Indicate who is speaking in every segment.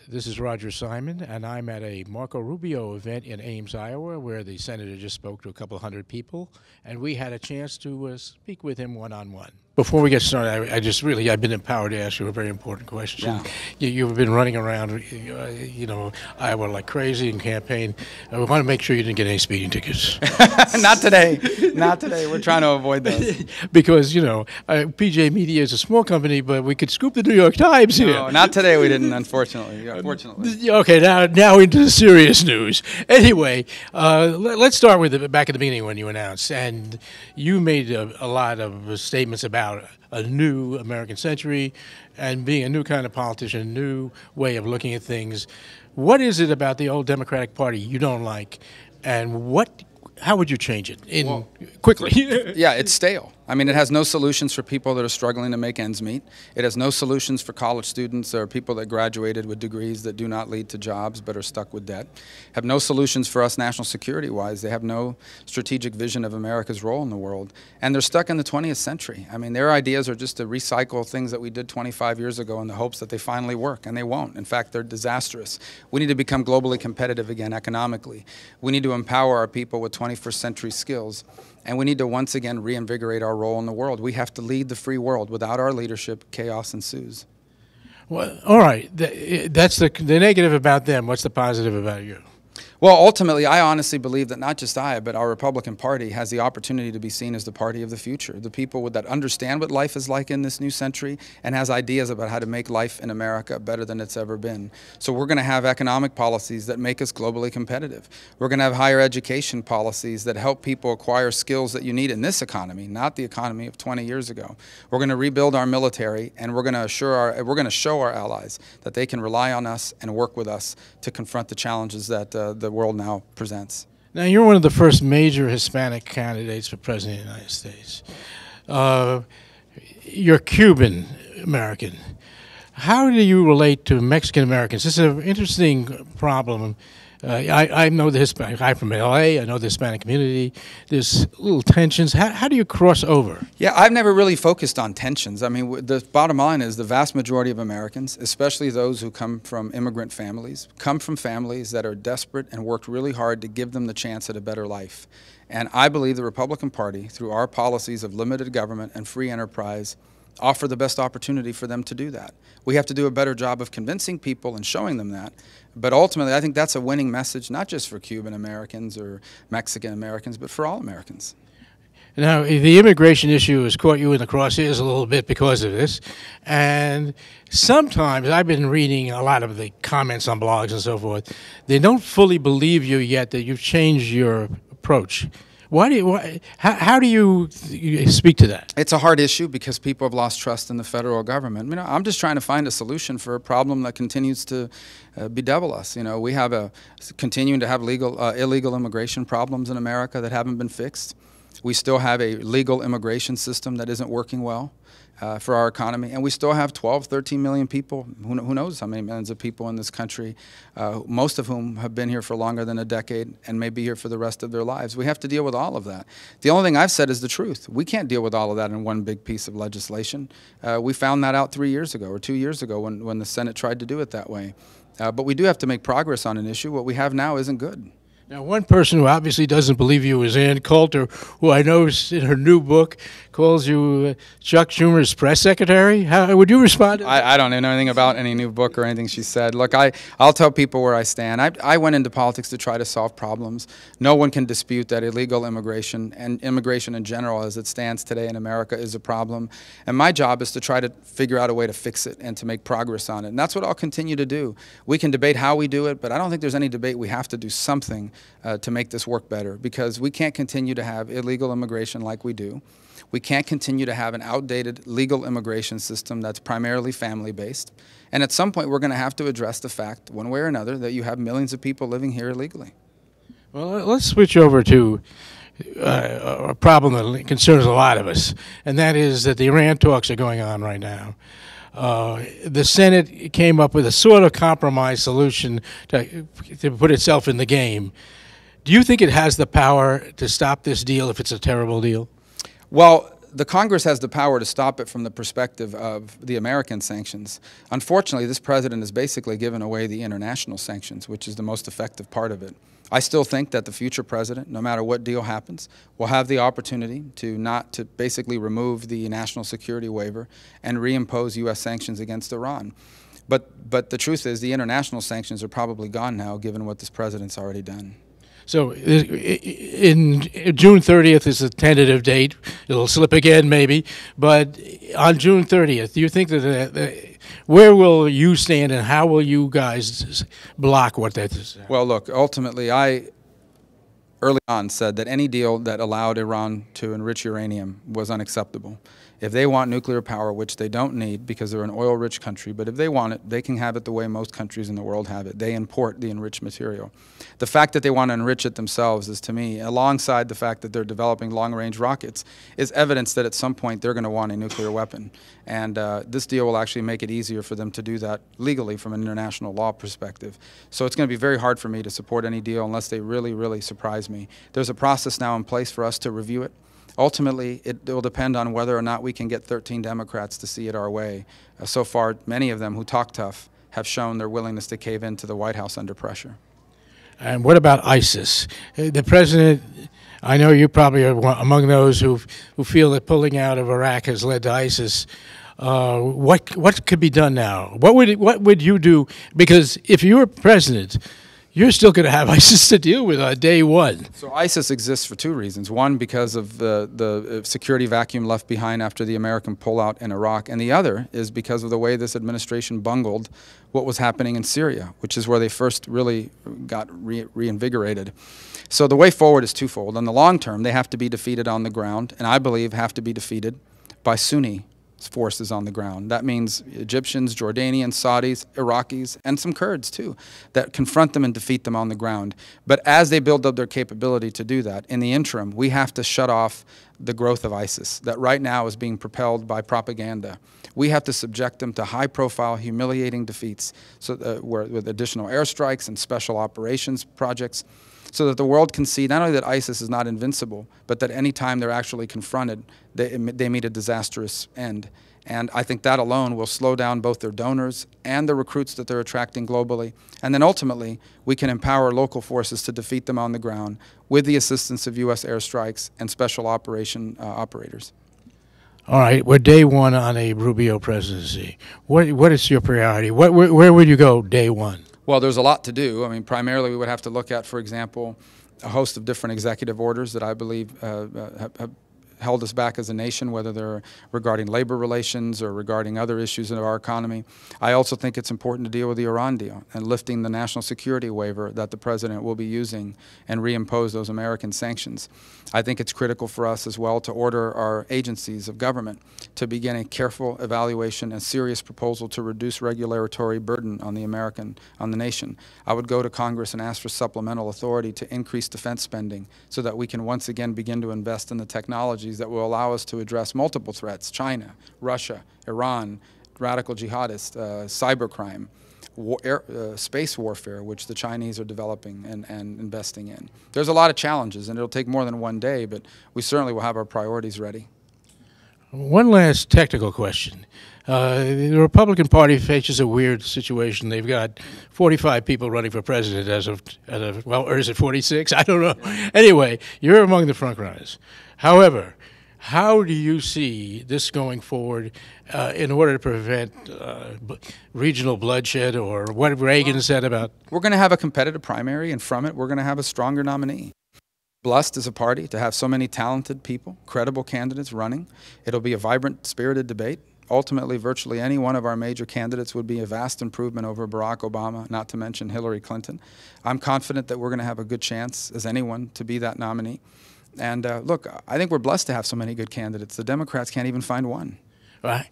Speaker 1: This is Roger Simon, and I'm at a Marco Rubio event in Ames, Iowa, where the senator just spoke to a couple hundred people, and we had a chance to speak with him one-on-one. Before we get started, I've been empowered to ask you a very important question.
Speaker 2: Yeah.
Speaker 1: You've been running around, Iowa like crazy in campaign. We want to make sure you didn't get any speeding tickets.
Speaker 2: Not today. Not today. We're trying to avoid those.
Speaker 1: Because, PJ Media is a small company, but we could scoop the New York Times here.
Speaker 2: No, not today we didn't, unfortunately.
Speaker 1: Okay, now into the serious news. Anyway, let's start with back at the beginning when you announced, and you made a lot of statements about a new American century and being a new kind of politician, a new way of looking at things. What is it about the old Democratic Party you don't like, and how would you change it quickly?
Speaker 2: Yeah, it's stale. I mean, it has no solutions for people that are struggling to make ends meet. It has no solutions for college students or people that graduated with degrees that do not lead to jobs but are stuck with debt. Have no solutions for us national security-wise. They have no strategic vision of America's role in the world. And they're stuck in the 20th century. I mean, their ideas are just to recycle things that we did 25 years ago in the hopes that they finally work, and they won't. In fact, they're disastrous. We need to become globally competitive again economically. We need to empower our people with 21st century skills. And we need to once again reinvigorate our role in the world. We have to lead the free world. Without our leadership, chaos ensues.
Speaker 1: Well, all right. That's the negative about them. What's the positive about you?
Speaker 2: Well, ultimately, I honestly believe that not just I, but our Republican Party has the opportunity to be seen as the party of the future, the people that understand what life is like in this new century and has ideas about how to make life in America better than it's ever been. So we're going to have economic policies that make us globally competitive. We're going to have higher education policies that help people acquire skills that you need in this economy, not the economy of 20 years ago. We're going to rebuild our military, and we're going to show our allies that they can rely on us and work with us to confront the challenges that the world now presents.
Speaker 1: Now, you're one of the first major Hispanic candidates for President of the United States. You're Cuban American. How do you relate to Mexican Americans? This is an interesting problem. I know the Hispanic. I'm from L.A. I know the Hispanic community. There's little tensions. How do you cross over?
Speaker 2: Yeah, I've never really focused on tensions. I mean, the bottom line is the vast majority of Americans, especially those who come from immigrant families, come from families that are desperate and worked really hard to give them the chance at a better life. And I believe the Republican Party, through our policies of limited government and free enterprise, offer the best opportunity for them to do that. We have to do a better job of convincing people and showing them that. But ultimately, I think that's a winning message, not just for Cuban Americans or Mexican Americans, but for all Americans.
Speaker 1: Now, the immigration issue has caught you in the crosshairs a little bit because of this. And sometimes, I've been reading a lot of the comments on blogs and so forth, they don't fully believe you yet that you've changed your approach. How do you speak to that?
Speaker 2: It's a hard issue because people have lost trust in the federal government. I'm just trying to find a solution for a problem that continues to bedevil us. We have continuing to have illegal immigration problems in America that haven't been fixed. We still have a legal immigration system that isn't working well for our economy, and we still have 12, 13 million people, who knows how many millions of people in this country, most of whom have been here for longer than a decade and may be here for the rest of their lives. We have to deal with all of that. The only thing I've said is the truth. We can't deal with all of that in one big piece of legislation. We found that out 3 years ago or 2 years ago when the Senate tried to do it that way. But we do have to make progress on an issue. What we have now isn't good.
Speaker 1: Now, one person who obviously doesn't believe you is Ann Coulter, who I know in her new book calls you Chuck Schumer's press secretary. How would you respond to that?
Speaker 2: I don't know anything about any new book or anything she said. Look, I'll tell people where I stand. I went into politics to try to solve problems. No one can dispute that illegal immigration and immigration in general as it stands today in America is a problem. And my job is to try to figure out a way to fix it and to make progress on it. And that's what I'll continue to do. We can debate how we do it, but I don't think there's any debate. We have to do something to make this work better, because we can't continue to have illegal immigration like we do. We can't continue to have an outdated legal immigration system that's primarily family-based. And at some point, we're going to have to address the fact, one way or another, that you have millions of people living here illegally.
Speaker 1: Well, let's switch over to a problem that concerns a lot of us, and that is that the Iran talks are going on right now. The Senate came up with a sort of compromise solution to put itself in the game. Do you think it has the power to stop this deal if it's a terrible deal?
Speaker 2: Well, the Congress has the power to stop it from the perspective of the American sanctions. Unfortunately, this president has basically given away the international sanctions, which is the most effective part of it. I still think that the future president, no matter what deal happens, will have the opportunity to basically remove the national security waiver and reimpose U.S. sanctions against Iran. But the truth is, the international sanctions are probably gone now, given what this president's already done.
Speaker 1: So in June 30th is the tentative date. It'll slip again maybe, but on June 30th, do you think that where will you stand and how will you guys block what that is?
Speaker 2: Well, look, ultimately, I early on said that any deal that allowed Iran to enrich uranium was unacceptable. If they want nuclear power, which they don't need because they're an oil-rich country, but if they want it, they can have it the way most countries in the world have it. They import the enriched material. The fact that they want to enrich it themselves is, to me, alongside the fact that they're developing long-range rockets, is evidence that at some point they're going to want a nuclear weapon. And this deal will actually make it easier for them to do that legally from an international law perspective. So it's going to be very hard for me to support any deal unless they really, really surprise me. There's a process now in place for us to review it. Ultimately, it will depend on whether or not we can get 13 Democrats to see it our way. So far, many of them who talk tough have shown their willingness to cave in to the White House under pressure.
Speaker 1: And what about ISIS? The president, I know you probably are among those who feel that pulling out of Iraq has led to ISIS. What could be done now? What would you do? Because if you were president, you're still going to have ISIS to deal with on day one.
Speaker 2: So ISIS exists for two reasons. One, because of the security vacuum left behind after the American pullout in Iraq. And the other is because of the way this administration bungled what was happening in Syria, which is where they first really got reinvigorated. So the way forward is twofold. In the long term, they have to be defeated on the ground, and I believe have to be defeated by Sunni forces on the ground. That means Egyptians, Jordanians, Saudis, Iraqis, and some Kurds too, that confront them and defeat them on the ground. But as they build up their capability to do that, in the interim, we have to shut off the growth of ISIS that right now is being propelled by propaganda. We have to subject them to high-profile, humiliating defeats with additional airstrikes and special operations projects, so that the world can see not only that ISIS is not invincible, but that any time they're actually confronted, they meet a disastrous end. And I think that alone will slow down both their donors and the recruits that they're attracting globally. And then ultimately, we can empower local forces to defeat them on the ground with the assistance of U.S. airstrikes and special operation operators.
Speaker 1: All right, we're day one on a Rubio presidency. What is your priority? Where would you go day one?
Speaker 2: Well, there's a lot to do. I mean, primarily we would have to look at, for example, a host of different executive orders that I believe have held us back as a nation, whether they're regarding labor relations or regarding other issues in our economy. I also think it's important to deal with the Iran deal and lifting the national security waiver that the president will be using and reimpose those American sanctions. I think it's critical for us as well to order our agencies of government to begin a careful evaluation and serious proposal to reduce regulatory burden on the nation. I would go to Congress and ask for supplemental authority to increase defense spending so that we can once again begin to invest in the technologies that will allow us to address multiple threats: China, Russia, Iran, radical jihadists, cybercrime, space warfare, which the Chinese are developing and investing in. There's a lot of challenges, and it'll take more than one day, but we certainly will have our priorities ready.
Speaker 1: One last technical question. The Republican Party faces a weird situation. They've got 45 people running for president well, or is it 46? I don't know. Anyway, you're among the front runners. However, how do you see this going forward in order to prevent regional bloodshed, or what Reagan said about?
Speaker 2: We're going to have a competitive primary, and from it, we're going to have a stronger nominee. Blessed as a party to have so many talented people, credible candidates running. It'll be a vibrant, spirited debate. Ultimately, virtually any one of our major candidates would be a vast improvement over Barack Obama, not to mention Hillary Clinton. I'm confident that we're going to have a good chance as anyone to be that nominee. And look, I think we're blessed to have so many good candidates. The Democrats can't even find one.
Speaker 1: Right.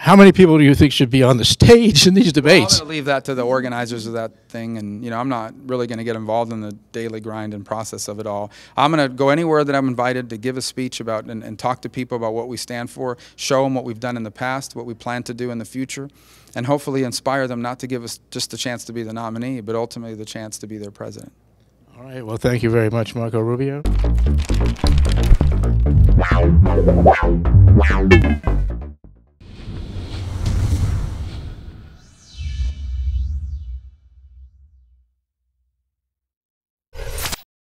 Speaker 1: How many people do you think should be on the stage in these debates?
Speaker 2: Well, I'm going to leave that to the organizers of that thing, and I'm not really going to get involved in the daily grind and process of it all. I'm going to go anywhere that I'm invited to give a speech about and talk to people about what we stand for, show them what we've done in the past, what we plan to do in the future, and hopefully inspire them not to give us just the chance to be the nominee, but ultimately the chance to be their president.
Speaker 1: All right. Well, thank you very much, Marco Rubio.